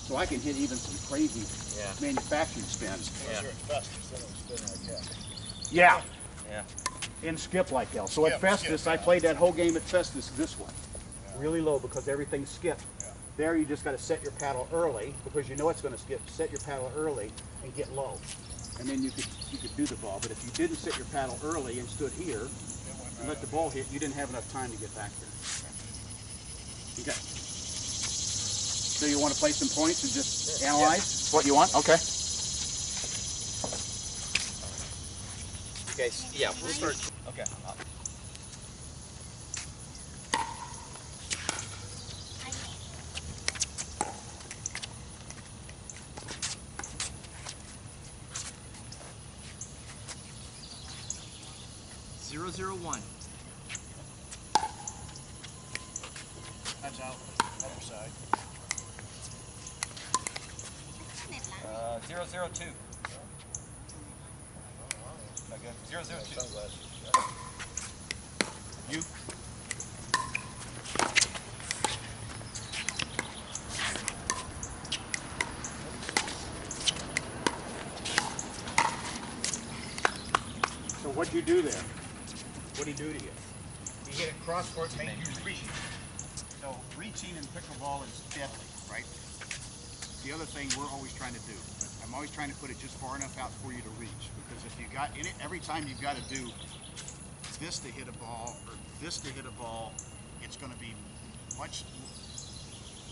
So I can hit even some crazy manufacturing spins. Yeah. In skip like hell. So at Festus, I played that whole game at Festus this way. Really low because everything's skipped. There you just got to set your paddle early because you know it's going to skip. Set your paddle early and get low. And then you could do the ball. But if you didn't set your paddle early and stood here and let the ball hit, you didn't have enough time to get back there. Okay. So you want to play some points and just analyze what you want? Okay. Okay, yeah, we'll start. Okay. 001. That's out. Other side. 002. Okay. 002. You. So what do you do there? What do you do to you? You hit it cross court, make you reach. So reaching in pickleball is deadly, right? It's the other thing we're always trying to do. I'm always trying to put it just far enough out for you to reach, because if you got in it, every time you've got to do this to hit a ball or this to hit a ball, it's going to be much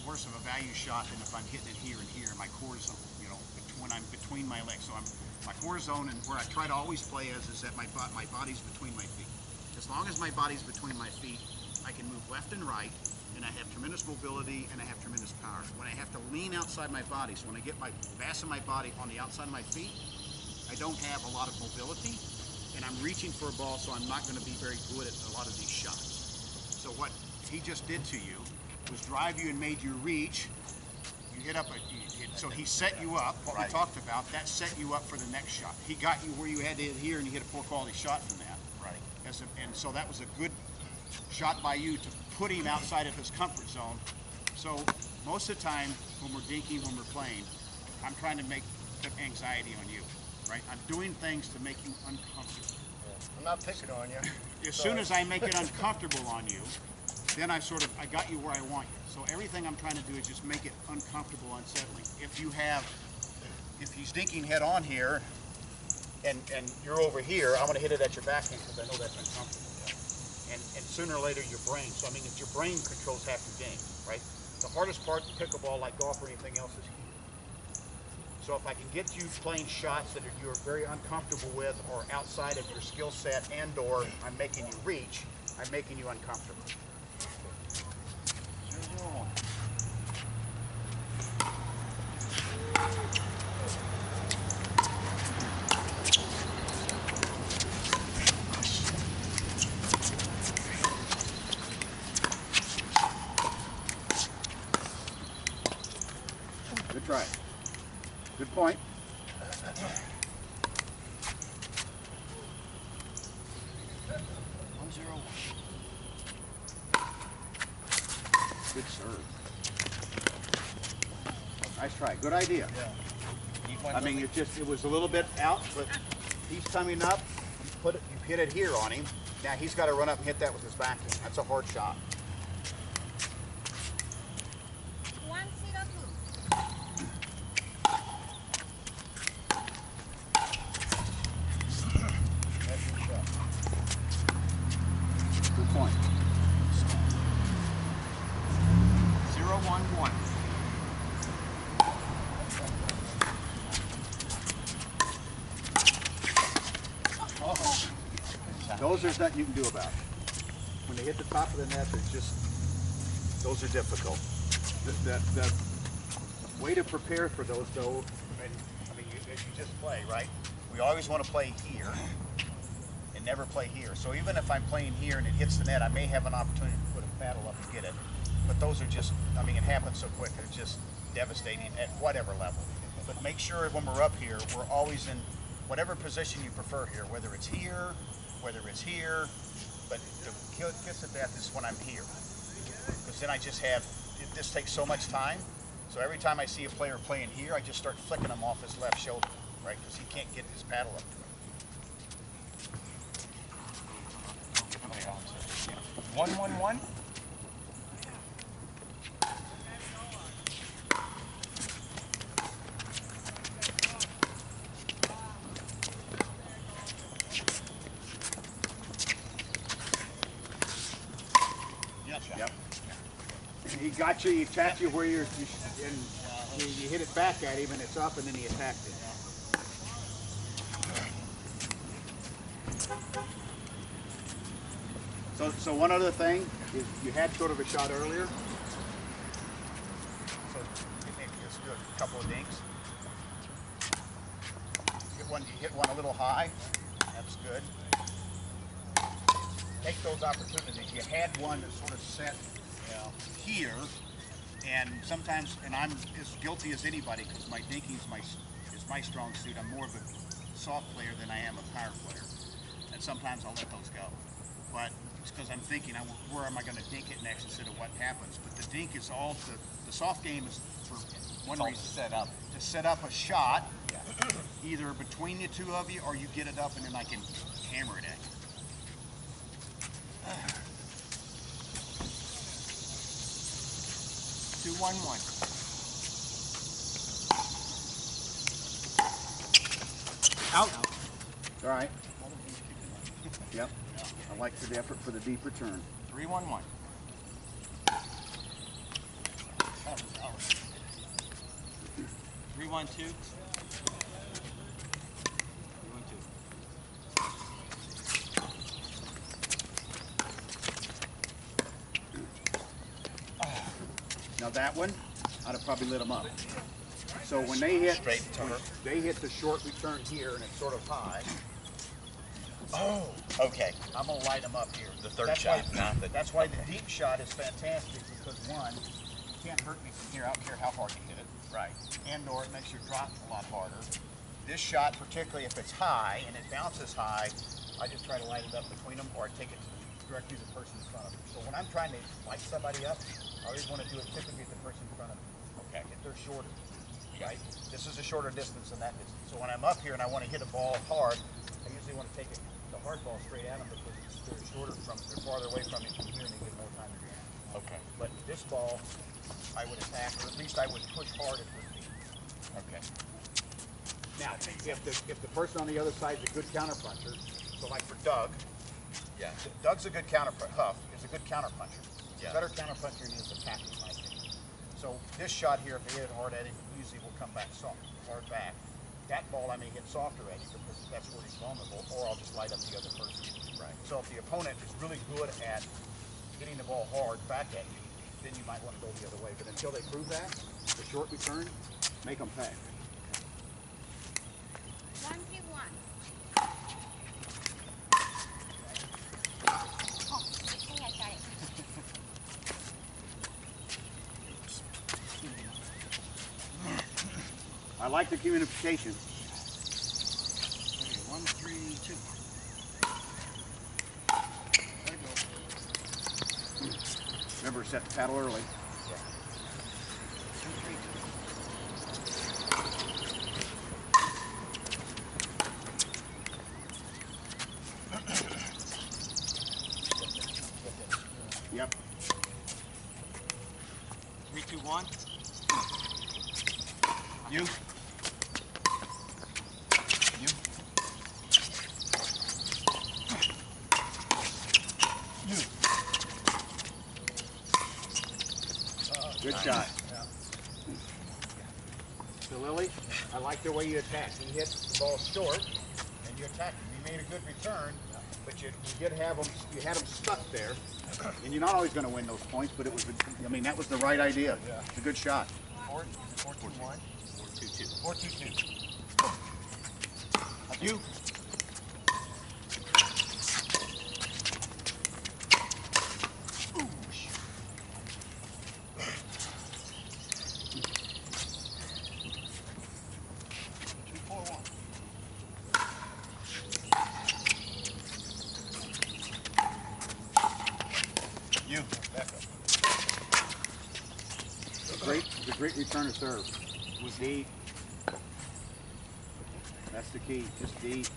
worse of a value shot than if I'm hitting it here and here, my core zone, you know, when I'm between my legs. So my core zone, and where I try to always play is that my body's between my feet. As long as my body's between my feet, I can move left and right, and I have tremendous mobility and I have tremendous power. When I have to lean outside my body, so when I get my mass of my body on the outside of my feet, I don't have a lot of mobility, and I'm reaching for a ball, so I'm not going to be very good at a lot of these shots. So what he just did to you was drive you and made you reach. You hit up so he set you up, what we talked about, that set you up for the next shot. He got you where you had to hit here, and you hit a poor quality shot from that. And so that was a good shot by you to put him outside of his comfort zone. So most of the time when we're dinking, when we're playing, I'm trying to make put anxiety on you, right? I'm doing things to make you uncomfortable. I'm not picking on you. As soon as I make it uncomfortable on you, then I got you where I want you. So everything I'm trying to do is just make it uncomfortable, unsettling. If he's dinking head on here, and you're over here, I'm going to hit it at your backhand because I know that's uncomfortable. And sooner or later, your brain. So I mean, it's your brain controls half your game, right? The hardest part in pickleball, like golf or anything else, is here. So if I can get you playing shots that you're very uncomfortable with, or outside of your skill set, and/or I'm making you reach, I'm making you uncomfortable. 001. Good try. Good point. Good serve. Nice try. Good idea. I mean, it was a little bit out, but he's coming up. You hit it here on him. Now he's got to run up and hit that with his backhand. That's a hard shot. 102. Good point. 011. Those there's nothing you can do about it. When they hit the top of the net, those are difficult. The way to prepare for those, though, I mean, as you just play, right? We always want to play here and never play here. So even if I'm playing here and it hits the net, I may have an opportunity to put a paddle up and get it. But those are just, I mean, it happens so quick. It's just devastating at whatever level. But make sure when we're up here, we're always in whatever position you prefer here, whether it's here, whether it's here, but the kiss of death is when I'm here. Because then I just have, it just takes so much time. So every time I see a player playing here, I just start flicking him off his left shoulder, right? Because he can't get his paddle up to it. 1-1-1. Yep. He got you, he tapped you where you hit it back at him and it's up and then he attacked it. So one other thing is you had sort of a shot earlier. So maybe just do a couple of dinks. You hit one a little high. That's good. Take those opportunities. You had one that sort of set here, and sometimes, and I'm as guilty as anybody because my dinking is my strong suit. I'm more of a soft player than I am a power player, and sometimes I'll let those go. But it's because I'm thinking, where am I going to dink it next instead of what happens? But the dink is all the soft game is for one reason: to set up a shot, either between the two of you, or you get it up and then I can hammer it at you. 2-1-1. Out. All right. Yep. I like the effort for the deep return. 3-1-1. 3-1-2. 3-1-2. Now that one, I'd have probably lit them up. So when they hit, the short return here and it's sort of high. Oh, okay. I'm gonna light them up here. The third shot, That's why the deep shot is fantastic because one, you can't hurt me from here. I don't care how hard you hit it. Right. And/or it makes your drop a lot harder. This shot, particularly if it's high and it bounces high, I just try to light it up between them, or I take it directly to the person in front of me. So when I'm trying to light somebody up, I always want to do it typically at the person in front of me. Okay. If they're shorter, right? This is a shorter distance than that distance. So when I'm up here and I want to hit a ball hard, I usually want to take the hard ball straight at them because they're shorter they're farther away from me from here and they get more time to react. Okay. But this ball, I would attack, or at least I would push hard at their feet. Okay. Now, if the person on the other side is a good counterpuncher, so like for Doug, Doug's a good Huff is a good counterpuncher. He's a better counterpuncher than he is attacker, in my opinion. So this shot here, if I hit it hard at him, usually will come back soft, hard back. That ball I may hit soft already because that's where he's vulnerable, or I'll just light up the other person. Right. So if the opponent is really good at hitting the ball hard back at you, then you might want to go the other way. But until they prove that, the short return, make them pay. 1-3-1. Oh, I think I got it. I like the communication. 1, 3, 2. There you go. Remember, set the paddle early. 2, 3, 2. Yep. 3, 2, 1. You. You. You. Good shot. Yeah. So Lily, I like the way you attacked. You hit the ball short, and you attacked him. You made a good return, but you did have them. You had them stuck there, and you're not always going to win those points. But it was. I mean, that was the right idea. Yeah. It's a good shot. 4, 4, 2, 1. 4-2-2. 4-2-2. You. turn or serve. Was deep. That's the key, just deep.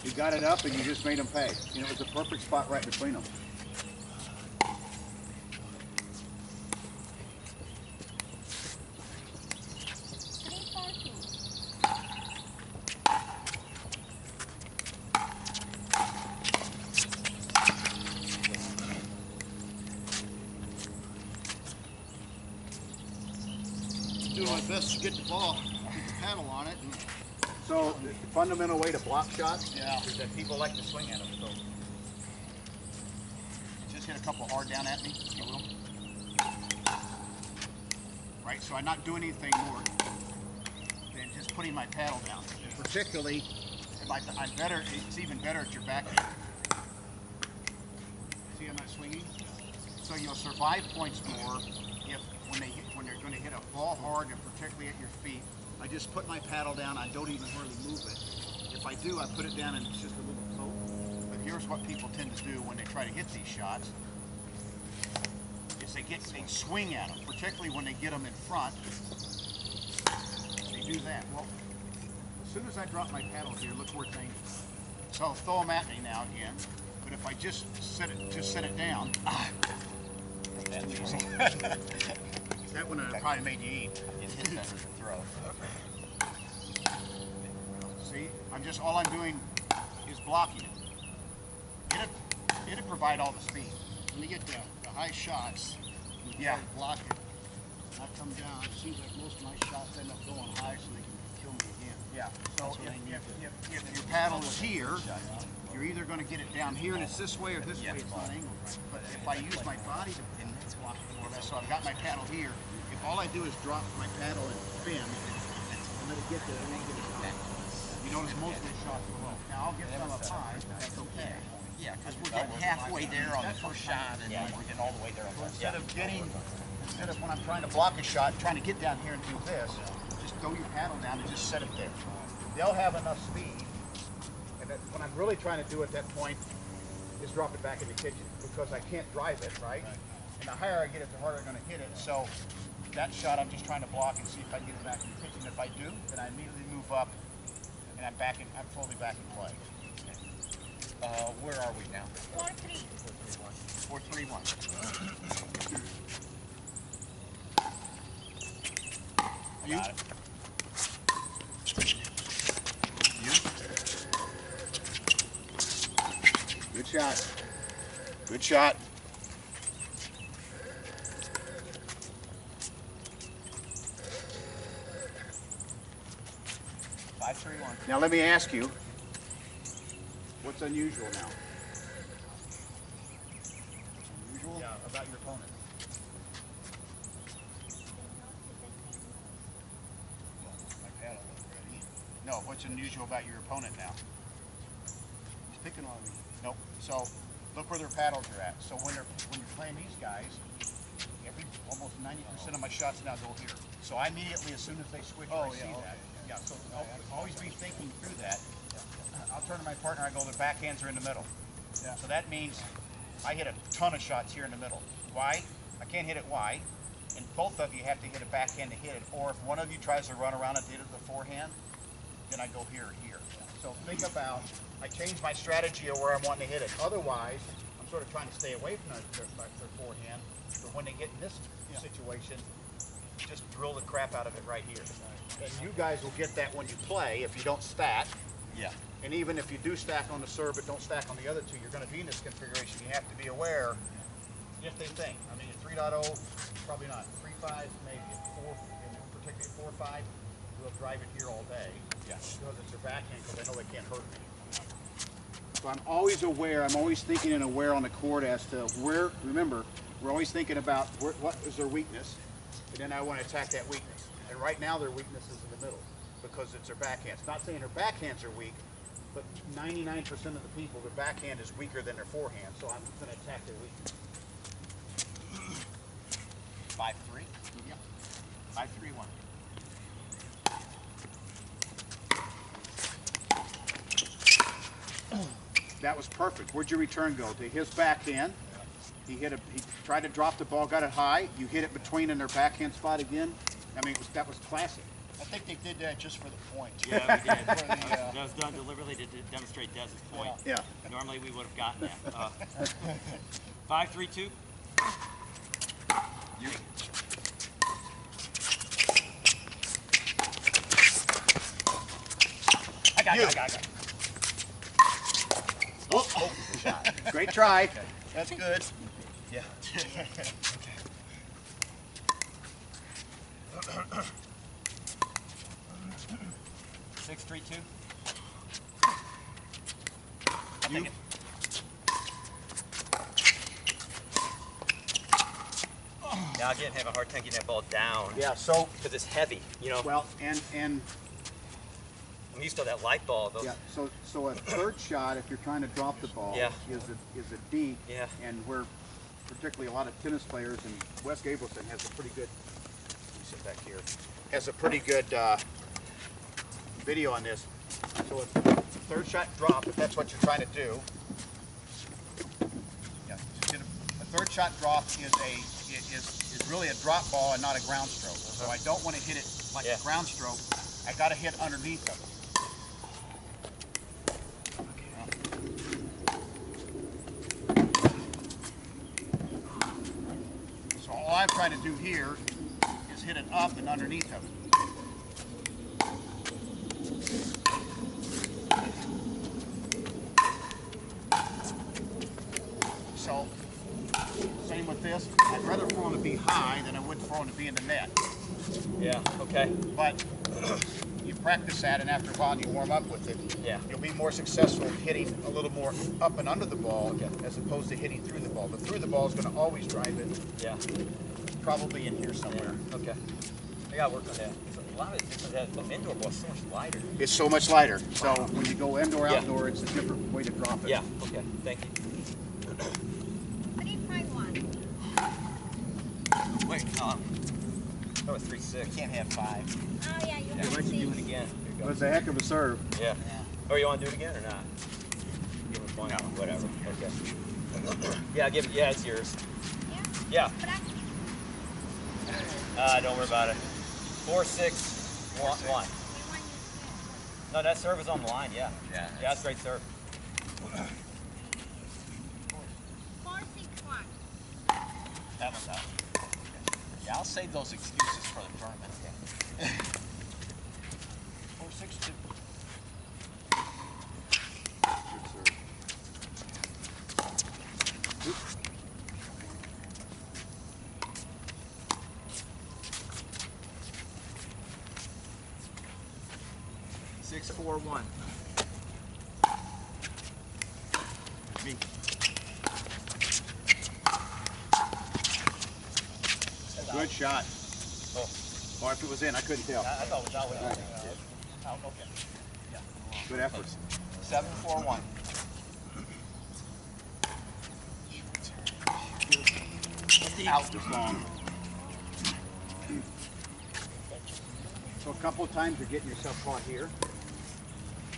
You got it up and you just made them pay. You know, it was a perfect spot right between them. Doing my best to get the ball, get the paddle on it. And So the fundamental way to block shots yeah, is that people like to swing at them. So just hit a couple hard down at me, if you will. Right, so I'm not doing anything more than just putting my paddle down. And particularly, if I'm better, it's even better at your backhand. See, I'm not swinging. So you'll survive points more if when they're going to hit a ball hard, and particularly at your feet. I just put my paddle down. I don't even hardly move it. If I do, I put it down and it's just a little poke. But here's what people tend to do when they try to hit these shots: is they swing at them, particularly when they get them in front. They do that. Well, as soon as I drop my paddle here, look where it's aiming. So I'll throw them at me now again. But if I just set it down, that's easy. That one I probably made you eat. It hits better than throw. See, all I'm doing is blocking it. It'll provide all the speed. When you get the high shots, you try to block it. I come down, it seems like most of my shots end up going high so they can kill me again. yeah. So if your paddle is here, you're either going to get it down here and it's this way, or this way, it's not angled right. But if I use my body to block it more or less, so I've got my paddle here, if all I do is drop my paddle and spin, and let it get there, and then get it down. You notice most of the shots are low. Now I'll get some up high, but that's okay. Yeah, because we're getting halfway there on the first shot, and then we're getting all the way there on the Instead of when I'm trying to block a shot, trying to get down here and do this, just throw your paddle down and just set it there. They'll have enough speed. And what I'm really trying to do at that point is drop it back in the kitchen because I can't drive it, right? And the higher I get it, the harder I'm going to hit it. So that shot, I'm just trying to block and see if I can get it back in the kitchen. If I do, then I immediately move up, and I'm fully back in play. Where are we now? 4-3. 4-3-1. You? Got it. Good shot. Good shot. Now let me ask you, what's unusual now? Unusual? Yeah, about your opponent. My paddle wasn't ready. No, what's unusual about your opponent now? He's picking on me. Nope. So look where their paddles are at. So when you're playing these guys, almost 90% of my shots now go here. So I immediately, as soon as they switch, I see that. Yeah, so always be thinking through that. I'll turn to my partner, I go, the backhands are in the middle. Yeah. So that means I hit a ton of shots here in the middle. Why? I can't hit it wide, and both of you have to hit a backhand to hit it. Or if one of you tries to run around and hit it with the forehand, then I go here or here. So think about, I change my strategy of where I'm wanting to hit it. Otherwise, I'm sort of trying to stay away from their forehand, but when they get in this situation, just drill the crap out of it right here. And you guys will get that when you play if you don't stack. Yeah. And even if you do stack on the serve but don't stack on the other two, you're going to be in this configuration. You have to be aware if they think. I mean, at 3.0, probably not. 3.5, maybe. At 4, and particularly 4.5, we'll drive it here all day. Yeah. Because it's their backhand, because they know they can't hurt me. So I'm always aware. I'm always thinking and aware on the court as to where. Remember, we're always thinking about what is their weakness, and then I want to attack that weakness. And right now, their weakness is in the middle because it's their backhands. Not saying their backhands are weak, but 99% of the people, their backhand is weaker than their forehand, so I'm going to attack their weakness. 5-3? Yeah. 5-3-1. That was perfect. Where'd your return go? To his backhand. He tried to drop the ball, got it high. You hit it between in their backhand spot again. I mean, that was classic. I think they did that just for the point. Yeah, we did. That was done deliberately to demonstrate Des's point. Yeah. Normally we would have gotten that. 5-3-2. You. I got it. Oh, great try. That's good. Yeah. 6-3-2. You. Now again, have a hard time getting that ball down. Yeah. So Because it's heavy, you know. well, and I'm used to that light ball. Though. yeah. So a third shot, if you're trying to drop the ball, Yeah. is a deep. Yeah. And where particularly a lot of tennis players, and Wes Gableson has a pretty good. Let me sit back here. Has a pretty good video on this. So a third shot drop, if that's what you're trying to do. Yeah. A third shot drop is really a drop ball and not a ground stroke. So I don't want to hit it like a ground stroke. I got to hit underneath of it. So all I'm trying to do here is hit it up and underneath of it. So, same with this. I'd rather throw them to be high than I would throw them to be in the net. Yeah. Okay. But you practice that, and after a while you warm up with it, you'll be more successful hitting a little more up and under the ball as opposed to hitting through the ball. But through the ball is going to always drive it. Yeah. Probably in here somewhere. Okay. I got to work on that. A lot of it's because that indoor ball is so much lighter. It's so much lighter. So when you go indoor, outdoor, it's a different way to drop it. Yeah. Okay. Thank you. 3.1. Wait. That was 3-6. Can't have 5. Oh, yeah, you Yeah, have let's to do see. it again. Here It you go. was a heck of a serve. Yeah. Oh, you want to do it again or not? Give it one. No. Whatever. Okay. Yeah. Give it. Yeah, it's yours. Yeah? Yeah. But Don't worry about it. 4-6-1. we want you No, that serve is on the line. Yeah. Yeah. Yeah, that's great serve. 4-6-1. That one's out. Yeah, I'll save those excuses for the tournament. 4-6-2. Six, 4-1. Me. Good shot. Oh. Or if it was in, I couldn't tell. I thought it was out. Right. Out, okay. Good effort. 7-4-1. Out this long. So a couple of times you're getting yourself caught here.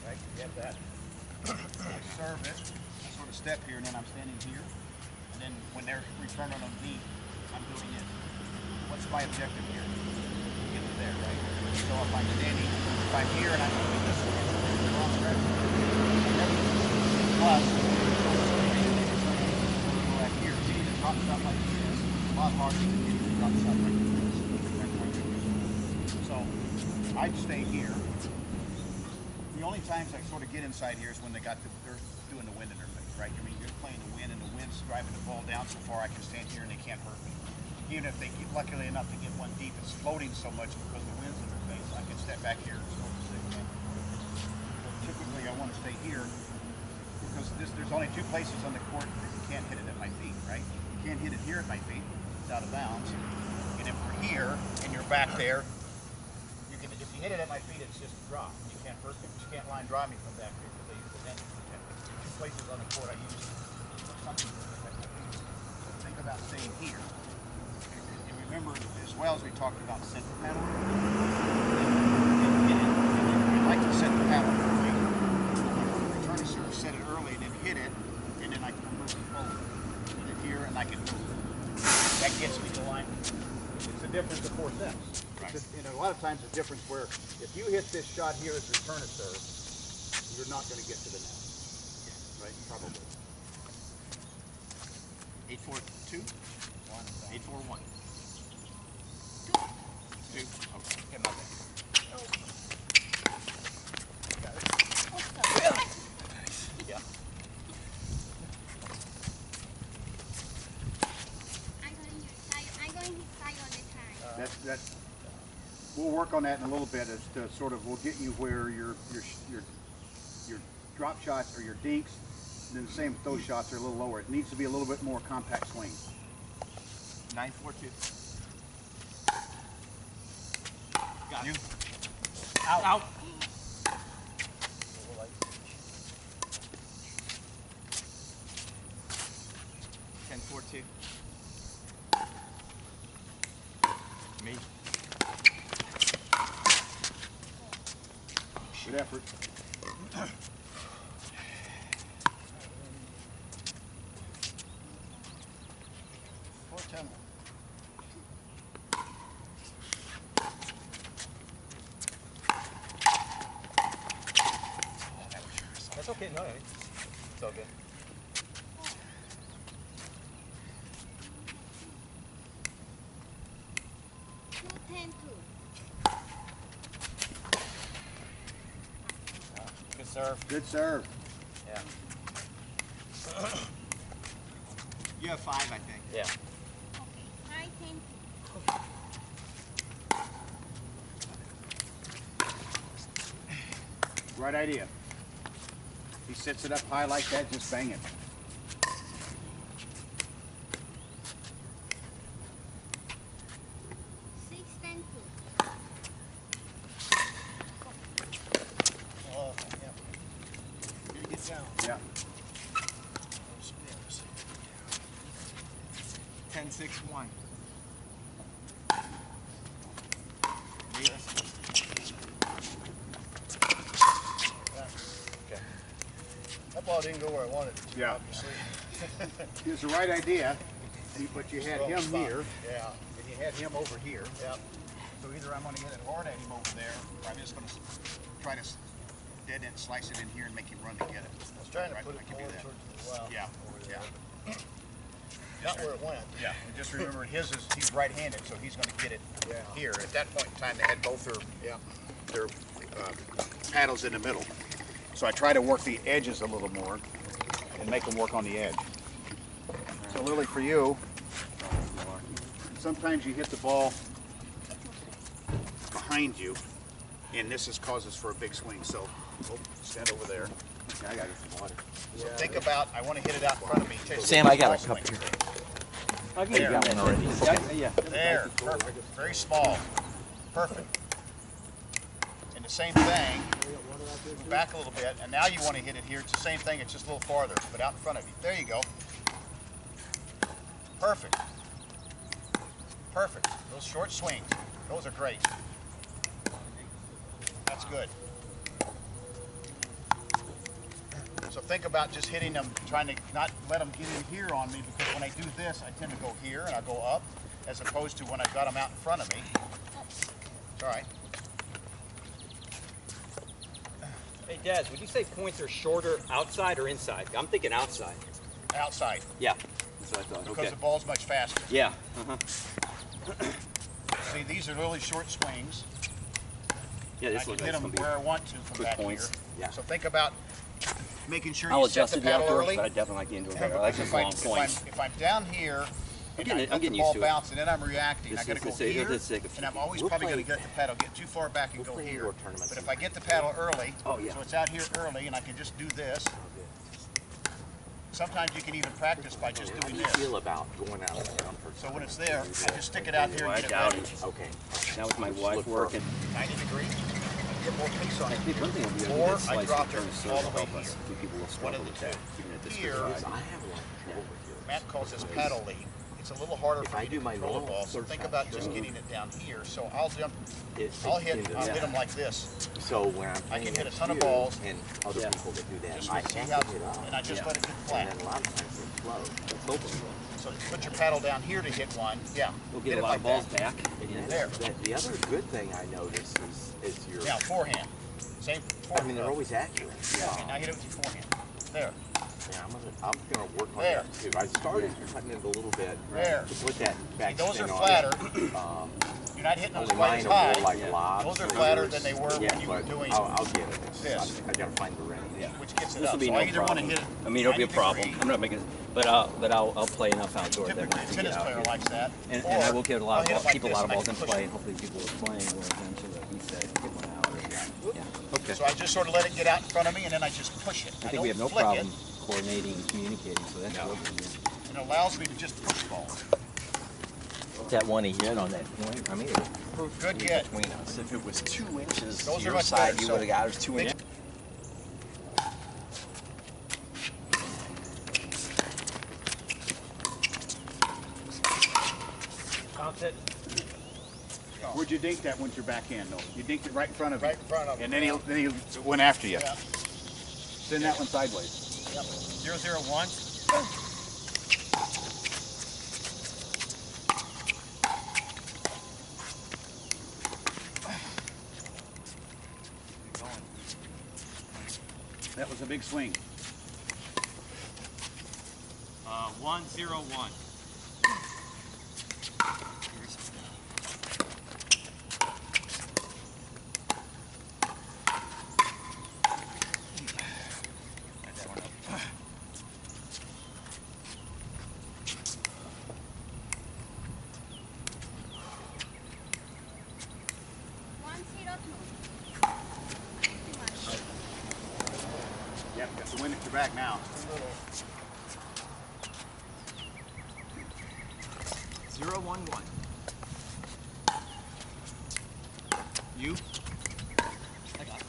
Right? You have that. I serve it. I sort of step here, and then I'm standing here. And then when they're returning on me, I'm doing it. What's my objective here? Get it there, right? So if I'm standing, if I'm here and I'm moving this way, cross stretch. Plus, back here, see, to drop stuff like this, a lot harder than you to drop stuff like this. So I'd stay here. The only times I sort of get inside here is when they're doing the wind in their face, right? I mean, you're playing the wind and the wind's driving the ball down so far I can stand here and they can't hurt me. Even if they get luckily enough to get one deep, it's floating so much because the wind's in their face. I can step back here and sort of sit again. But typically I want to stay here because there's only two places on the court that you can't hit it at my feet, right? You can't hit it here at my feet, it's out of bounds. And if we're here and you're back there, you can, if you hit it at my feet, it's just a drop. You can't hurt me. You can't line drive me from back here because they use the net to protect me. Two places on the court I use for something to protect my feet. So think about staying here. And remember, as well as we talked about center paddle, we like to set the paddle early. Return a serve, set it early, and then hit it. difference of 4 steps. Right. And a lot of times the difference where if you hit this shot here as return a serve, you're not going to get to the net. Right? Probably. 8-4-2? 8-4-1. 2. Okay. Get him up there. Yeah. I'm going his side all the time. That's. We'll work on that in a little bit as to sort of we'll get you where your drop shots or your dinks, and then the same with those shots are a little lower. It needs to be a little bit more compact swing. 9-4-2. Got You. Out. Out. 10-4-2. Me. Good effort. 4-10. That's okay. No, it's all good. Good serve. Good serve. Yeah. You have 5, I think. Yeah. Okay. 5, 10. Right idea. He sets it up high like that, just bang it. Oh, yeah. Here you get down. Yeah. 10-6-1. That ball didn't go where I wanted it to, Yeah. obviously. It was the right idea, but you had Strong him spot. here, Yeah. and you had him over here. Yeah. So either I'm going to get it hard at him over there, or I'm just going to try to dead end slice it in here and make him run to get it. I was trying to Right, put I it can do more that. towards the well. Yeah, over yeah. there. Not where it went. Yeah, and just remember he's right-handed, so he's going to get it Yeah. here. At that point in time, they had both their paddles in the middle. So I try to work the edges a little more and make them work on the edge. So Lily, for you, sometimes you hit the ball behind you, and this causes for a big swing. So stand over there. Okay, I got some water. So think about, I want to hit it out in front of me. Sam, I got a cup here. I'll give you one already. Yeah. There, perfect, very small, perfect. And the same thing, move back a little bit, and now you want to hit it here. It's the same thing, it's just a little farther, but out in front of you. There you go. Perfect. Perfect. Those short swings, those are great. That's good. So think about just hitting them, trying to not let them get in here on me, because when I do this, I tend to go here and I go up, as opposed to when I've got them out in front of me. It's all right. Hey, Des, would you say points are shorter outside or inside? I'm thinking outside. Outside, Yeah. That's what I thought. because Okay. the ball's much faster. Yeah. See, these are really short swings. Yeah, I this can looks hit like it's them gonna be. where I want to from quick back points. here. Yeah. So think about making sure I'll you set adjust the to the paddle outdoors, early. but I definitely like the indoor better. I like Because these long points. if I'm down here, and I I'm let getting the ball used to it. bounce and then I'm reacting, I This gotta is- go this is- here, this is- and I'm always we'll probably play- gonna get the paddle, get too far back and we'll go play here. indoor tournaments But if I get the paddle early, Oh, yeah. so it's out here early and I can just do this. Sometimes you can even practice by just doing this. about going out of the comfort So when it's there, I just stick it out here I and get it doubt ready. it. Okay. Now with my wife working, 90 degrees, get more pace on I it. think one thing will be able Or to I slice drop and turn it serve all will the way help us. here. I think people will One struggle of with the that, two. even at this Here, rate. I have a lot of trouble with you. Matt calls this paddle lead. It's a little harder for I me to do my control the normal ball, so third think shot about just throw. getting it down here. So I'll hit Into them like this. So when I'm I can playing hit a against ton of you balls. and other Yeah. people that do that, Just I to see have how, to hit up. and I just Yeah. let it get And flat. then a lot of times they flow. Let's hope it's So put your paddle down here to hit one. Yeah. We'll hit get a it lot like of balls that. back. There. The other good thing I noticed is your. Now forehand. Same I forehand. mean, they're always accurate. Okay, now hit it with your forehand. There. Yeah, I'm gonna work on There. that too. I started cutting it a little bit There. to put that back Those are spin on flatter. it. You're not hitting those Only quite as mine are high. more like lobs. Those are or flatter yours. than they were Yeah, when you were but doing I'll get it. It's this. just, I gotta find the range. which gets it This up. will be So no I either want to problem. hit it. I mean, it'll be a 90 problem. degree. I'm not making, but I'll play enough outdoors that Typically, once a we get tennis out player here. likes that. And Or I will get a lot I'll of hit it balls, like keep a this lot of and I balls can in push play, it. and hopefully people are playing will eventually, like he said, get one out. Yeah. Okay. So I just sort of let it get out in front of me, and then I just push it. I think we have no don't flick problem it, coordinating and communicating, so that's real good. Yeah. and it allows me to just push balls. That one he hit on that point, I mean, it was Good get. between us. If it was 2 inches Those to are your much side, better, you so would have got it. It was 2 they- inches. Bounce it. Where'd you dink that once you're backhand, though? You dinked it right in front of him. Right in front of him. And then he went after you. Yeah. Send that one sideways. 001. That was a big swing. 101. Yep, got the wind at your back now. 011. You? I got it.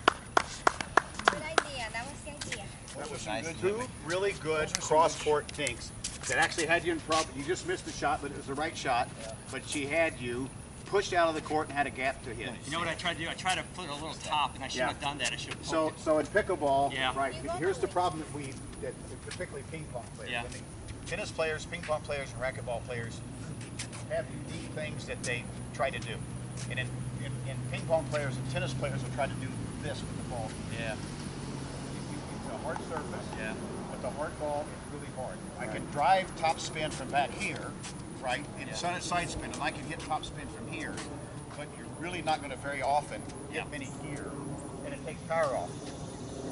Good idea. That was the idea. That was Nice. two really good cross-court tinks that actually had you in problem. You just missed the shot, but it was the right shot. But she had you pushed out of the court and had a gap to hit. You know what I tried to do? I tried to put a little top, and I shouldn't have done that. I should have So, poked so in pickleball, Yeah. right? Here's the problem that particularly ping pong players. Yeah. I mean, tennis players, ping pong players, and racquetball players have unique things that they try to do. And in ping pong players and tennis players will try to do this with the ball. it. Yeah. It's a hard surface. Yeah. But the hard ball is really hard. I can drive top spin from back here, right? And side spin, and I can hit top spin from here. But you're really not going to very often get many here, and it takes power off.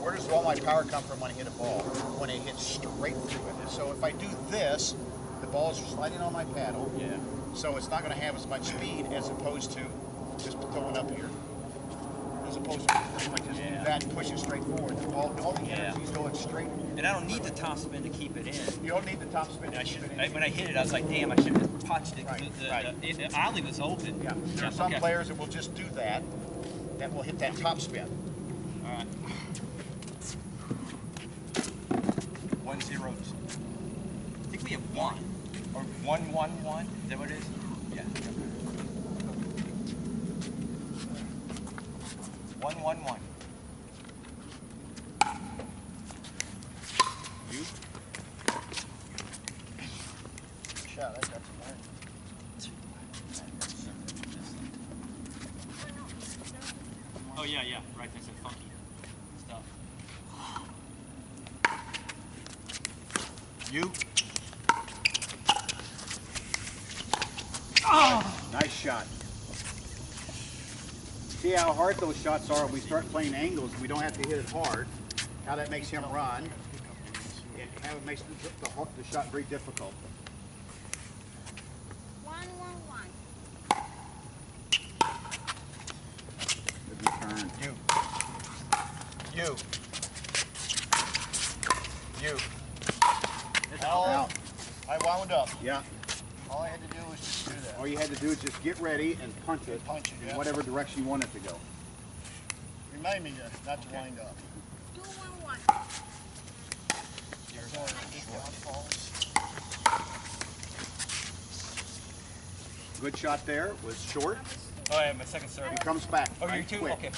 Where does all my power come from when I hit a ball? When it hits straight through it. And so if I do this, the ball is sliding on my paddle. Yeah. So it's not going to have as much speed as opposed to just going up here. As opposed to if I just do that and push it straight forward. All the energy's going straight. And I don't need the top spin to keep it in. You don't need the top spin. And I should. When I hit it, I was like, "Damn! I should have touched it." 'Cause Right, the alley was open. Yeah, there are some okay. players that will just do that, that will hit that top spin. All right. 10. I think we have 1 or 111. Is that what it is? Yeah. 111. You? Shot, I got some iron. Oh yeah, yeah. Right. That's a funky stuff. You? Nice shot. See how hard those shots are when we start playing angles and we don't have to hit it hard. How that makes him run. And how it makes the shot very difficult. 111. Good return. You. Out. I wound up. Yeah. All I had to do was just do that. All you had to do is just get ready and punch it, Punch it, in yeah. whatever direction you want it to go. Remind me not to wind up. 211. So this one falls. Good shot there. Was short. That was Oh, yeah, my second serve. He comes back. Oh, you're right two? quick. Okay.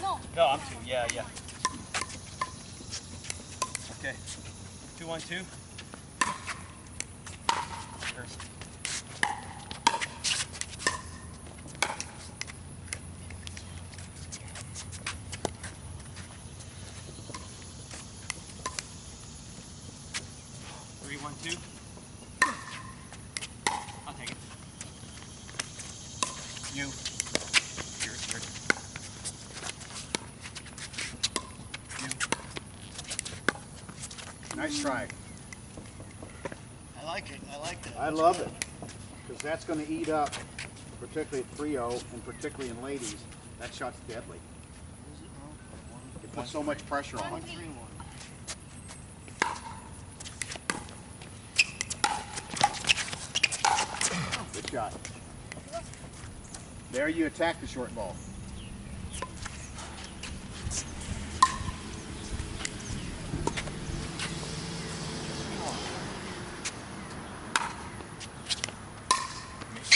No. No, I'm two. Yeah, yeah. Okay. 2-1-2. First. Three, 1-2. I'll take it. You. Yours. Nice try. I like it. I like that. I love it. Because that's going to eat up, particularly at 3-0, and particularly in ladies. That shot's deadly. It puts so much pressure on it. 1-3-1. Good shot. There you attack the short ball.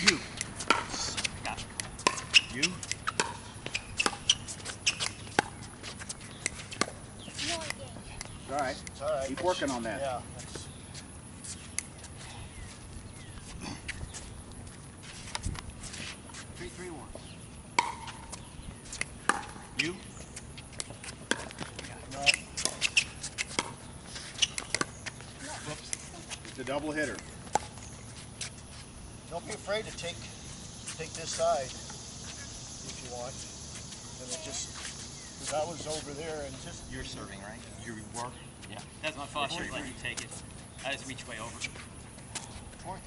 You. Got it. You. No again. All right. It's all right. Keep working on that. Yeah. That's... 3-3-1. You. No. Whoops. It's a double hitter. Don't be afraid to take this side if you want. And it just, because I was over there and just, You're serving, right? You work. Yeah. That's my fault. I should let you take it. I just reach way over. 4-3-2.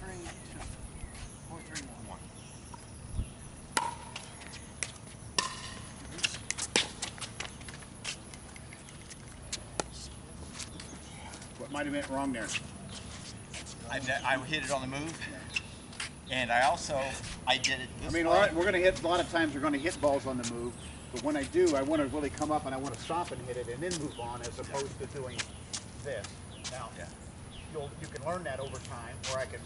4-3-1. What might have went wrong there? I hit it on the move, and I did it this I mean, way. we're going to hit, a lot of times we're going to hit balls on the move, but when I do, I want to really come up and I want to stop and hit it and then move on as opposed to doing this. Now, Yeah. you can learn that over time, or I can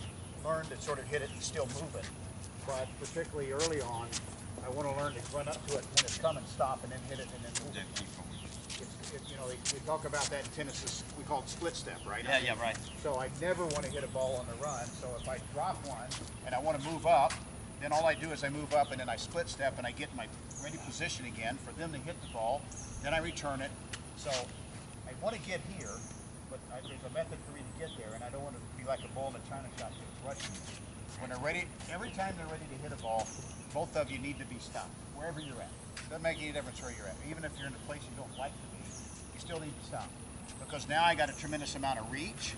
learn to sort of hit it and still move it. But particularly early on, I want to learn to run up to it when it's coming, stop, and then hit it and then move it. You know, they talk about that in tennis, we call it split step, right? Yeah, right. So I never want to hit a ball on the run. So if I drop one and I want to move up, then all I do is I move up and then I split step and I get in my ready position again for them to hit the ball. Then I return it. So I want to get here, but there's a method for me to get there, and I don't want to be like a bull in a china shop that's rushing me. When they're ready, every time they're ready to hit a ball, both of you need to be stopped, wherever you're at. Doesn't make any difference where you're at. Even if you're in a place you don't like to be, you still need to stop. Because now I got a tremendous amount of reach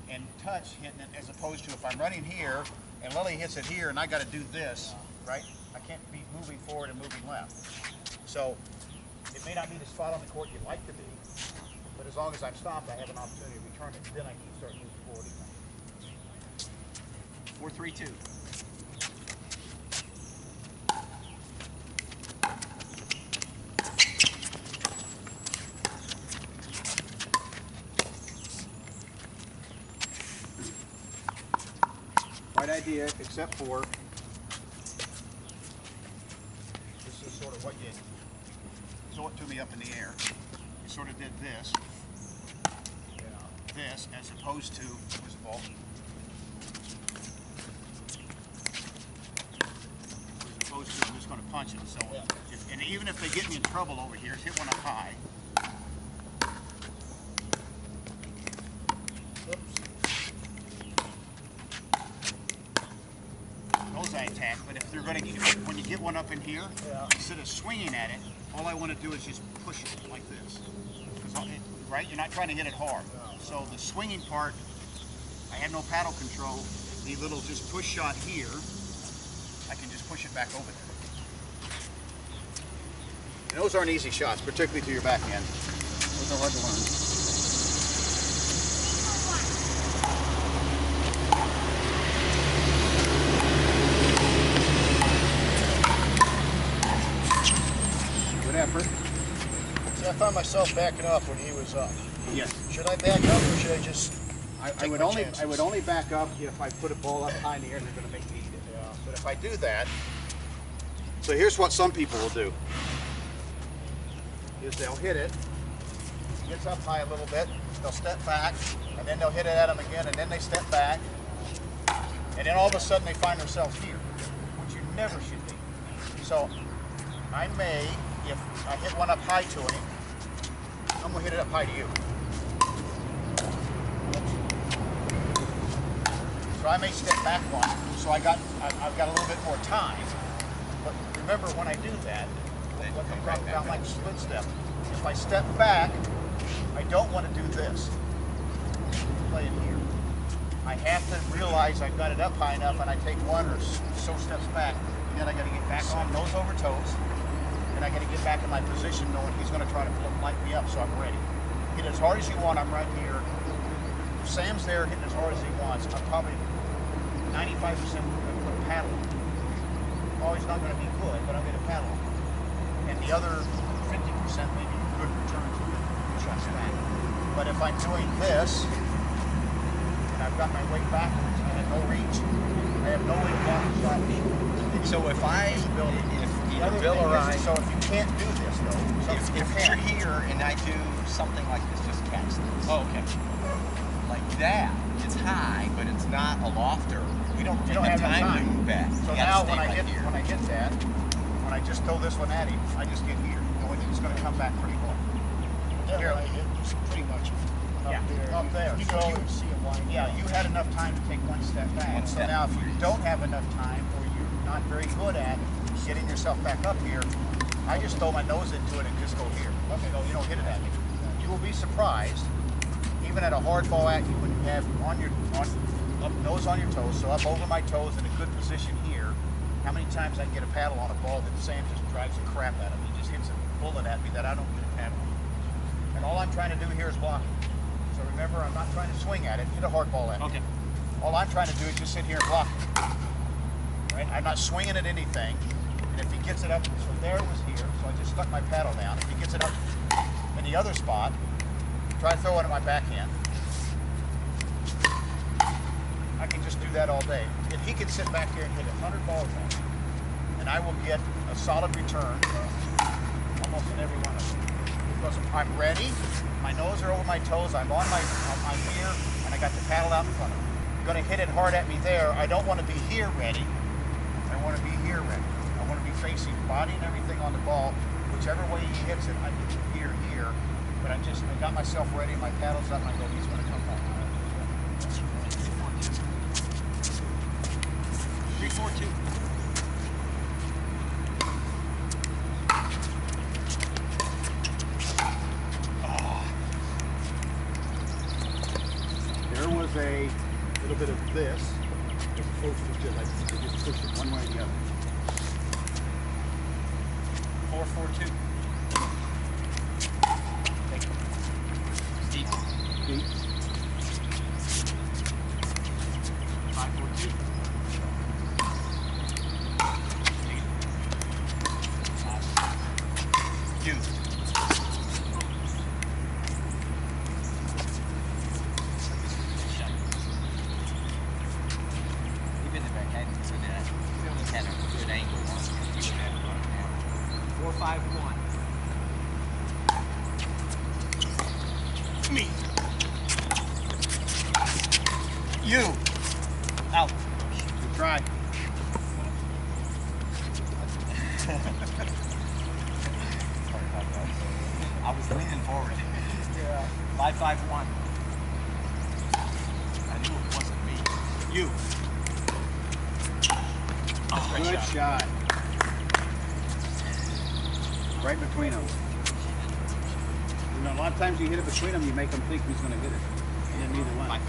and touch hitting it, as opposed to if I'm running here and Lily hits it here and I got to do this, right? I can't be moving forward and moving left. So it may not be the spot on the court you'd like to be, but as long as I'm stopped, I have an opportunity to return it. Then I can start moving forward again. 4-3-2. Right idea, except for this is sort of what you throw it to me up in the air. You sort of did this, this, as opposed to where's the ball? As opposed to I'm just going to punch it. So, and even if they get me in trouble over here, hit one up high. Those I attack, but if they're going to get, when you get one up in here, instead of swinging at it, all I want to do is just push it like this. Right? You're not trying to hit it hard. So the swinging part, I have no paddle control. The little just push shot here, I can just push it back over there. And those aren't easy shots, particularly to your backhand. Those are hard to learn. Good effort. See, I found myself backing up when he was up. Yes. Should I back up or should I just I take would my only chances? back up if I put a ball up high in the air and they're going to make me eat it. Yeah. But if I do that, So here's what some people will do. Is they'll hit it, gets up high a little bit, they'll step back, and then they'll hit it at them again, and then they step back, and then all of a sudden they find themselves here, which you never should be. So I may, if I hit one up high to him, I'm gonna hit it up high to you. So I may step back one, so I've got a little bit more time. But remember, when I do that, what they brought down like split step. If I step back, I don't want to do this. Play it here. I have to realize I've got it up high enough, and I take one or so steps back, and then I got to get back on nose over toes, and I got to get back in my position, knowing he's going to try to light me up, so I'm ready. Hit as hard as you want. I'm right here. If Sam's there hitting as hard as he wants, I'm probably 95% going to put a paddle on. Always not going to be good, but I'm going to paddle on. And the other 50% maybe good returns and good shots back. But if I'm doing this, and I've got my weight backwards, I have no reach, I have no way to block the shot. So if either Bill or I, so if you can't do this though, if you're here and I do something like this, just catch this. oh, okay. Like that, it's high, but it's not a lofter. You don't have time to move back. So now when I hit that, when I just throw this one at him, I just get here, knowing it's going to come back pretty hard. Here, I hit pretty much up there. You So can see it line. Yeah, you had enough time to take one step back. One step. So now if you don't have enough time, or you're not very good at getting yourself back up here, I just throw my nose into it and just go here. Okay, no, you don't hit it at me. You will be surprised, even at a hard ball at you, when you have up nose on your toes, so up over my toes in a good position here, how many times I can get a paddle on a ball that Sam just drives the crap out of me, just hits a bullet at me that I don't get a paddle on. And all I'm trying to do here is block it. So remember, I'm not trying to swing at it, hit a hard ball at it. Okay. All I'm trying to do is just sit here and block it. Right? I'm not swinging at anything. And if he gets it up, so there it was here, so I just stuck my paddle down. If he gets it up in the other spot, try to throw it at my backhand. I can just do that all day. And he can sit back here and hit 100 balls on me, and I will get a solid return almost in every one of them. Because I'm ready, my nose are over my toes, I'm on my here, and I got the paddle out in front of me. I'm going to hit it hard at me there. I don't want to be here ready. I want to be here ready. I want to be facing body and everything on the ball. Whichever way he hits it, I can here. But I got myself ready, my paddle's up, and I go, he's going to come back. 3-4-2. There was a little bit of this. As close as just like you just push it one way or the other. 4-4-2. Deep. Deep. 5-4-2. You. Even if I hadn't seen that, Bill had a good angle on it. You would have run it now. 4-5-1. Me. You. Out. Good try. I was leaning forward. Yeah. 5-5-1. I knew it wasn't me. You. Oh, Good shot. Right between them. You know, a lot of times you hit it between them, you make them think he's going to hit it. And then neither one. 5-5.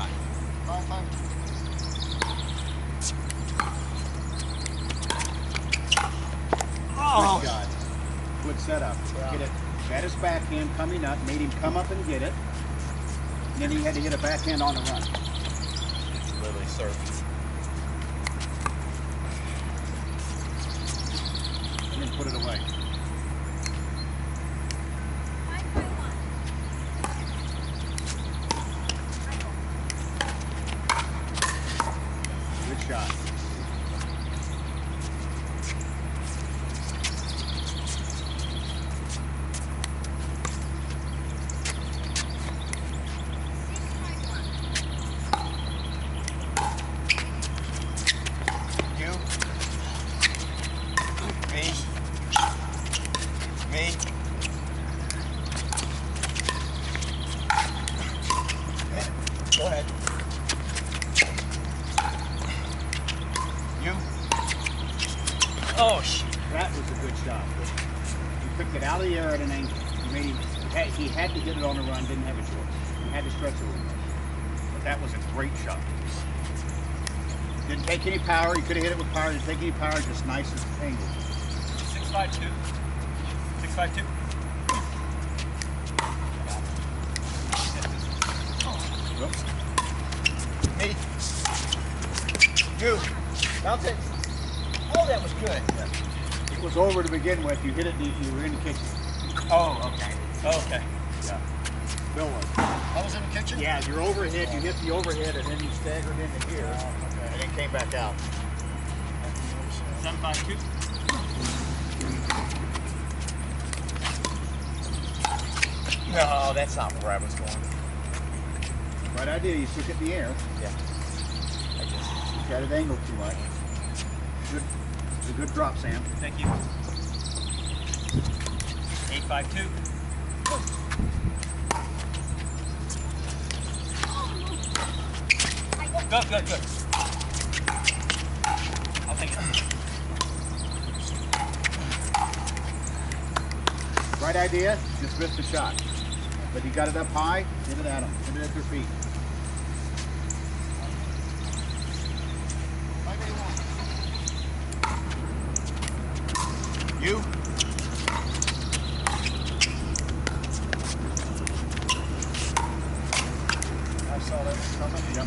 Good shot. Good setup. Get it at his backhand coming up, made him come up and get it. And then he had to hit a backhand on the run. It's literally surfing. And then put it away. 5-1. Good shot. Oh, shit. That was a good shot. He took it out of the air at an angle. He had to hit it on a run, didn't have a choice. He had to stretch it a little bit. But that was a great shot. Didn't take any power. You could have hit it with power. Didn't take any power. Just nice as angle. 652. 652. Whoops. Me. You. Bounce it. Oh, that was good. It was over to begin with. You hit it. You were in the kitchen. Oh, okay. Okay. Yeah. Bill was. I was in the kitchen? Yeah, your overhead. You hit the overhead, and then you staggered into here, and then came back out. 752. No, that's not where I was going. Right idea. You took it in the air. Yeah. I just. You got it angled too much. Good. It's a good drop, Sam. Thank you. 852. Good, good, good. I'll take it. Right idea. Just missed the shot. But you got it up high. Hit it at them. Hit it at their feet. You? I saw that coming. Yep.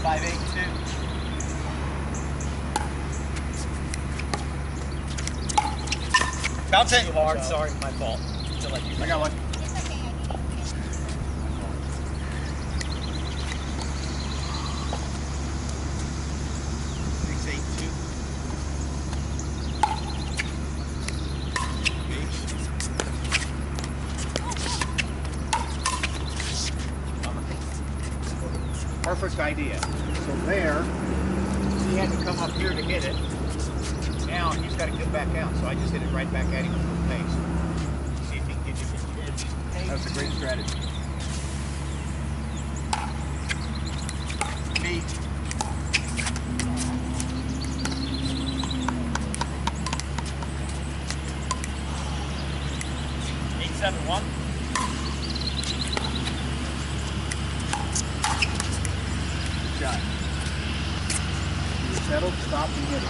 Five, 8, 2. Bounce it. Too hard. Sorry, my fault. I got one. It's okay, I didn't get it. 682. Perfect idea. So there, he had to come up here to hit it. Now he's got to get back out. So I just hit it right back at him with the pace. See if he can get you. That's a great strategy. Me. Eight, 7, 1. Shot. You were settled, stop, and hit it.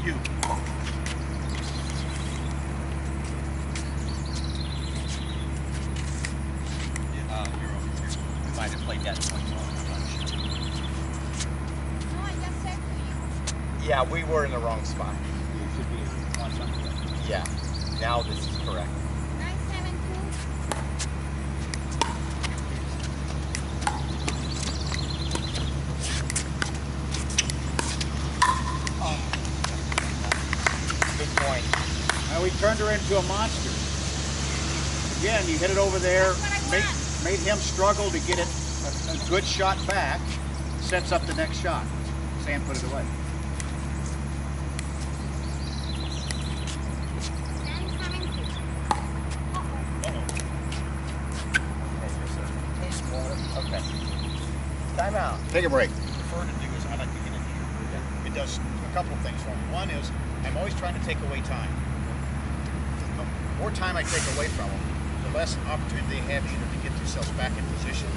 You. You're over here. We might have played that twice on. No, I just said to you. Yeah, we were in the wrong spot. You should be on something. Yeah. Now this is correct. 972. Good point. Now we turned her into a monster. Again, you hit it over there, That's what I made him struggle to get it a good shot back, sets up the next shot. Sam put it away. 972. Taste water. Okay. Time out. Take a break. Prefer to do is I like to get in here. It does a couple of things for me. One is I'm always trying to take away time. The more time I take away from them, the less opportunity they have either to get themselves back in position,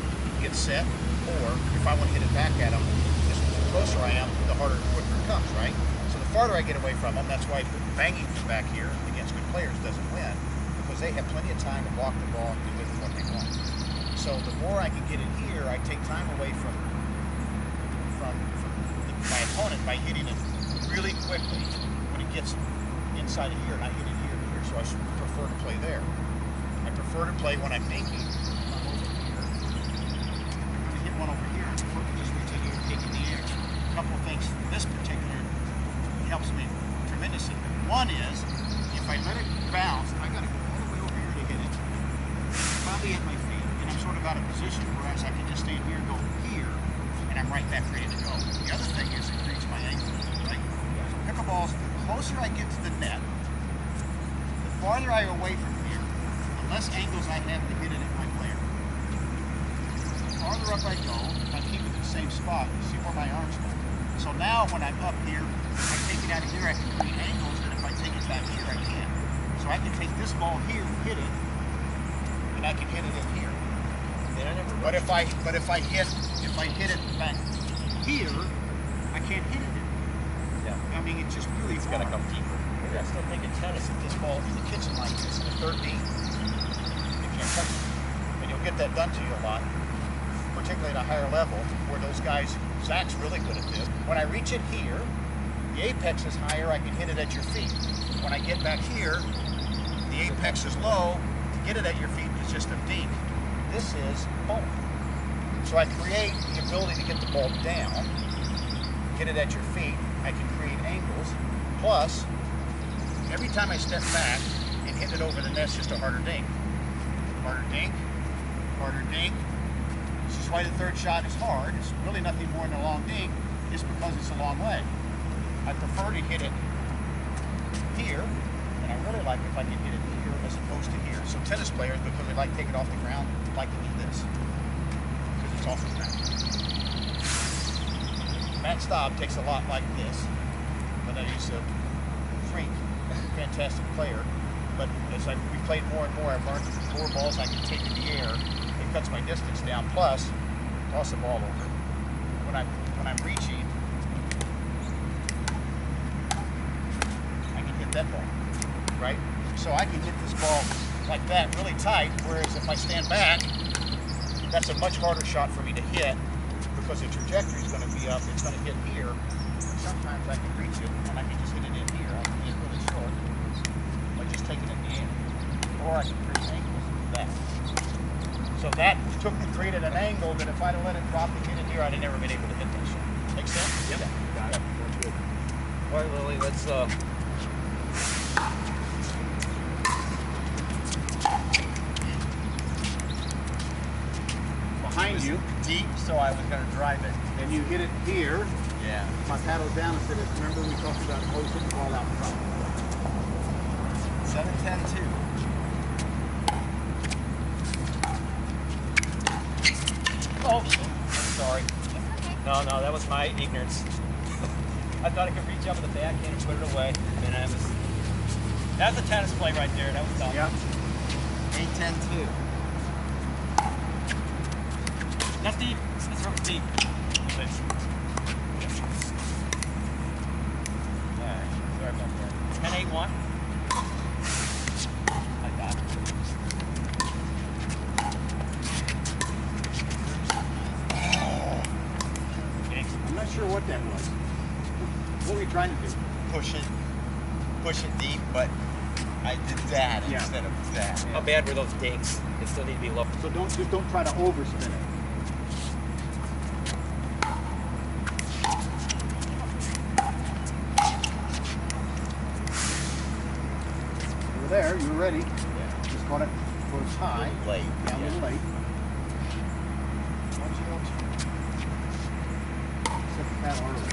get set, or if I want to hit it back at them, the closer I am, the harder, quicker it comes, right? So the farther I get away from them, that's why banging from back here against good players doesn't win, because they have plenty of time to block the ball and do with it what they want. So the more I can get in here, I take time away from my opponent by hitting it really quickly when it gets inside of here, not hitting here to here. So I prefer to play there. I prefer to play when I'm making. I'm over here. To hit one over here, I prefer to just continue to take in the air. A couple of things. This particular helps me tremendously. One is, if I let it bounce, I got to go all the way over here to hit it. Probably at my feet, and I'm sort of out of position, whereas I can just stand here and go here, and I'm right back ready to go. The other thing is it creates my angle, right? So pickleballs, the closer I get to the net, the farther I away from here, the less angles I have to hit it at my player. The farther up I go, if I keep it in the same spot, you see where my arms go. So now when I'm up here, if I take it out of here, I can create angles, and if I take it back here, I can. So I can take this ball here and hit it, and I can hit it in here. But if I hit it back here, I can't hit it in. Yeah. I mean, it's just really Gotta hard. come deeper. I still think in tennis, if this ball in the kitchen like this, the third deep, you can't touch it. And you'll get that done to you a lot, particularly at a higher level, where those guys, Zach's really good at this. When I reach it here, the apex is higher, I can hit it at your feet. When I get back here, the apex is low, to get it at your feet is just a deke. This is boom. So I create the ability to get the ball down, get it at your feet, I can create angles, plus, every time I step back and hit it over the net, it's just a harder dink. Harder dink, harder dink. This is why the third shot is hard. It's really nothing more than a long dink, just because it's a long way. I prefer to hit it here, and I really like if I can hit it here as opposed to here. So tennis players, because they like taking it off the ground, like to do this, because it's off the ground. Matt Staub takes a lot like this, but he's a freak, fantastic player. But as we played more and more, I've learned the more balls I can take in the air, it cuts my distance down. Plus, toss the ball over. When I'm reaching, I can hit that ball, right? So I can hit this ball like that, really tight. Whereas if I stand back, that's a much harder shot for me to hit because the trajectory is going to be up. It's going to hit here. Sometimes I can reach it and I can just hit it in here. I can hit really short by just taking it in the air, or I can create angles with that. So that created an angle that if I'd have let it drop and hit it here, I'd have never been able to hit that shot. Make sense? Yep. Got it. That's good. All right, Lily, let's Behind you, Deep, so I was going to drive it. and you hit it here. Yeah. My paddle's down instead of, remember we talked about always hitting the ball out front. 7-10-2. Oh, I'm sorry. No, that was my ignorance. I thought I could reach up with the backhand and put it away, and that was a tennis play right there. That was dumb. Yep. 8-10-2. That's deep. That's real deep. Alright, sorry about that. 10-8-1. I got it. Okay. I'm not sure what that was. What were you trying to do? Push it deep, but I did that Yeah. instead of that. How bad were those dinks? They still need to be low. So don't try to overspin it. You're there, you're ready. Yeah. Just caught it towards high. Late. Yeah, a little late. Set the paddle early.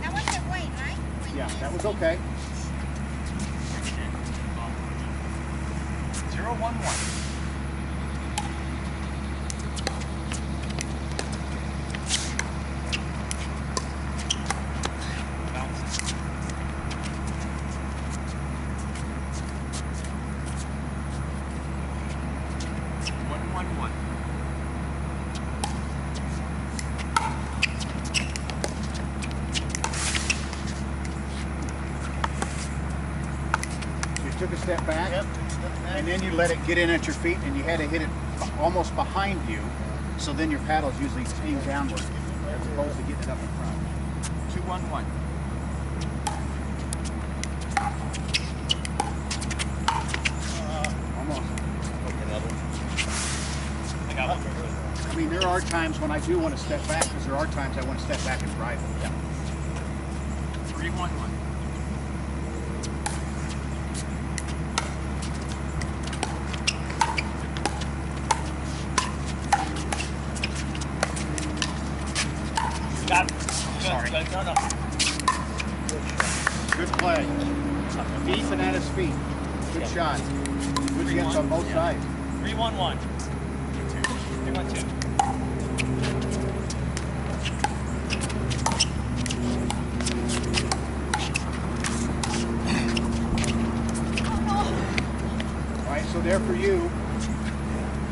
That was the weight, right? Yeah, that was okay. 0-1-1. Took a step back, Yep, step back. and then you let it get in at your feet, and you had to hit it almost behind you, so then your paddle's usually aimed downward, as opposed to getting it up in front. 2-1-1. Almost. I got one. I mean, there are times when I do want to step back, because there are times I want to step back and drive it. 3-1-1. Deep and at his feet. Good shot. Good hits on both sides. 3-1-1. 3-1-2. All right, so there for you,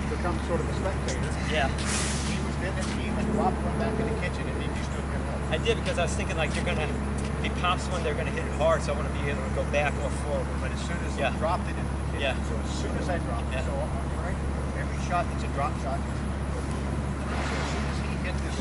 become sort of a spectator. Yeah. He even dropped one back in the kitchen and then you stood there. I did because I was thinking like you're gonna, if he pops one, they're gonna hit it hard, so I want to be able to go back or forward. But as soon as Yeah. he dropped it in the kitchen, Yeah. so as soon as I dropped it, Yeah. so right, every shot that's a drop shot. So as soon as he hit this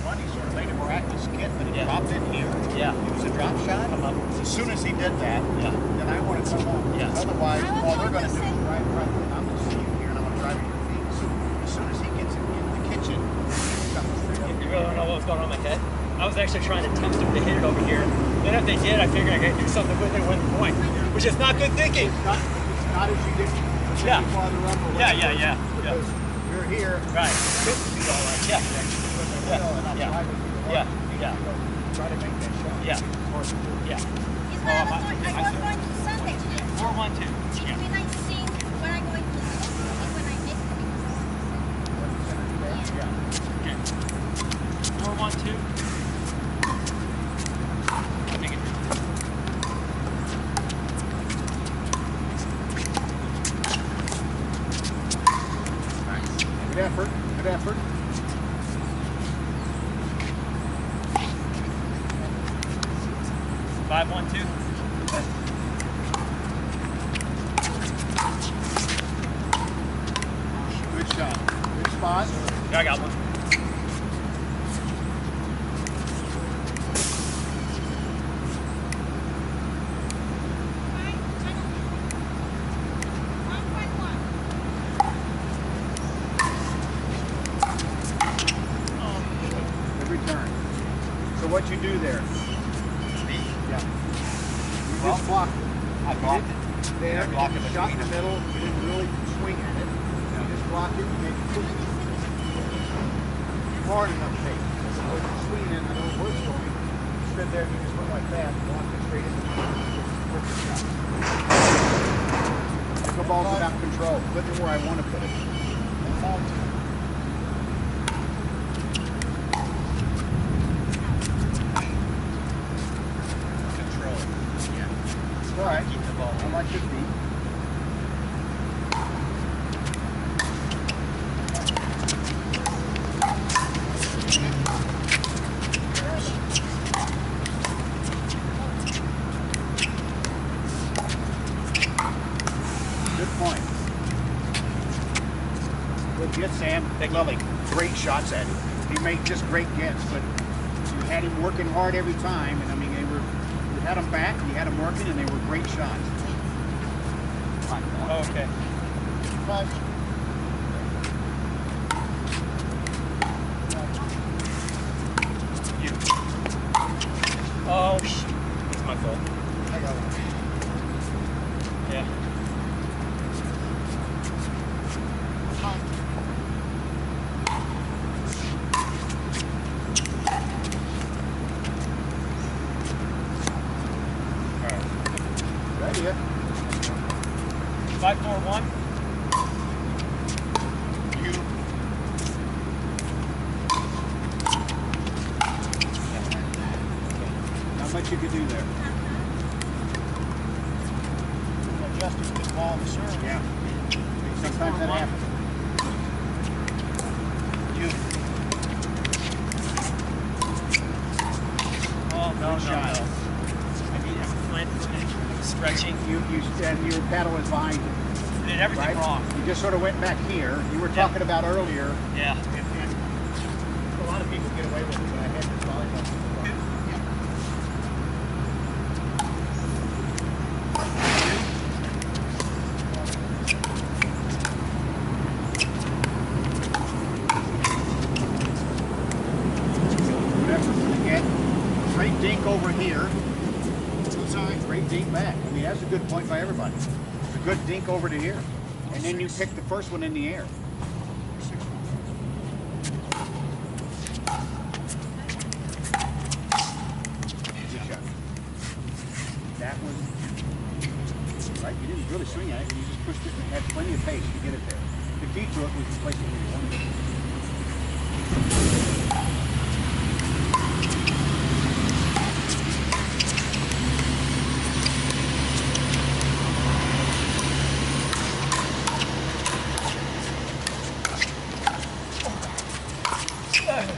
one, he sort of made a miraculous hit, but it Yeah. dropped in here. Yeah. It was a drop shot. Come up. As soon as he did that, Yeah. then I want to come on. Yeah. Otherwise, I was all they're going going to to do is say- drive. I'm going to see you here and I'm going to drive at your feet. So as soon as he gets in the kitchen, he's coming straight up. You really don't know what was going on in my head? I was actually trying to tempt them to hit it over here. Then if they did, I figured I could do something with it and win the point, which is not good thinking. It's not as you get Yeah. farther up or Yeah, whatever, yeah. Because you're here, Right. fits me all right. Yeah. And I'm Yeah. driving you the Yeah. way. Yeah. Try to make that shot. Yeah. Or- Yeah. It's when I was going to Sunday. 4-1-2. It's Yeah. when I sing, when I go into the school, and when I miss it. Okay. 4-1-2. I think it. Good effort. Good effort. Five, 1-2. Good shot. Good spot. Yeah, I got one. Good return. So what you do there? Yeah. You just block it. I blocked it. There, block it shot in between the middle. You didn't really swing at it. You just block it and make it quick. Hard enough pace. As opposed to swinging in the middle where it's going. You stood there and you just went like that, block it straight into the perfect shot. Pickleball's about control. Put it where I want to put it. Control. It's all right. Keep the ball. I like your feet. Good point. Good get, Sam. Lovely. Great shots at it. He made just great gets, but you had him working hard every time, and I mean, you had them back, you had them working, and they were great shots. Oh, okay. You. Oh, shit. It's my fault. I got one. Yeah. Right here. 5-4-1. You. Not much you could do there. Adjusting the ball and the serve. Yeah. Sometimes that happens. You. Oh, no, Good no, shot. no. I mean, I'm stretching. And your paddle is behind you. I did everything Right? wrong. You just sort of went back here. You were talking about earlier. Yeah. A lot of people get away with it, but I had this volleyball. Good effort again. Great dink over here. Sorry. Great dink back. I mean, that's a good point by everybody. It's a good dink over to here. And then you pick the first one in the air. Good shot. That one. right? You didn't really swing at it, you just pushed it and had plenty of pace to get it there. The key to it was to place it where you wanted it.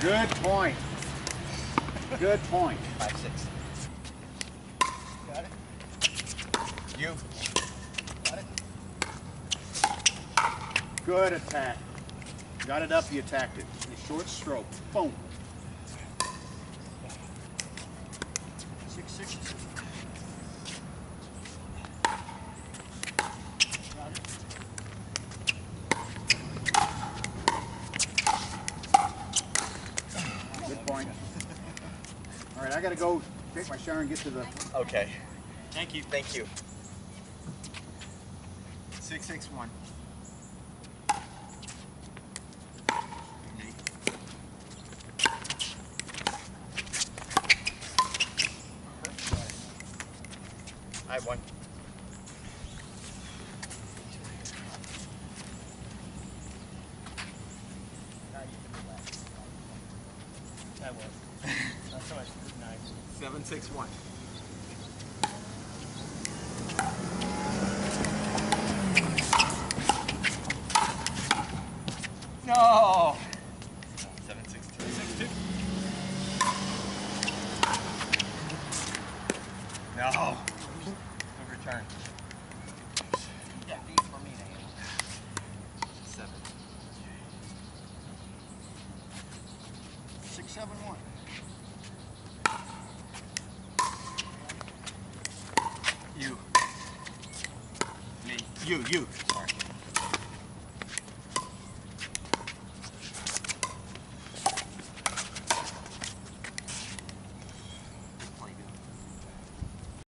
Good point. Good point. 5-6. Got it? You. Got it? Good attack. Got it up, you attacked it. A short stroke. Boom. 6-6. Good point. All right, I gotta go take my shower and get to the... Okay. Thank you. Thank you. 6-6-1. I have one. That was. Not so much. Nice. 7-6-1. No. 7-6-2. 6-2. No. Good return. Yeah, these for me to handle. 7. 6-7-1. You. Me. You. Sorry.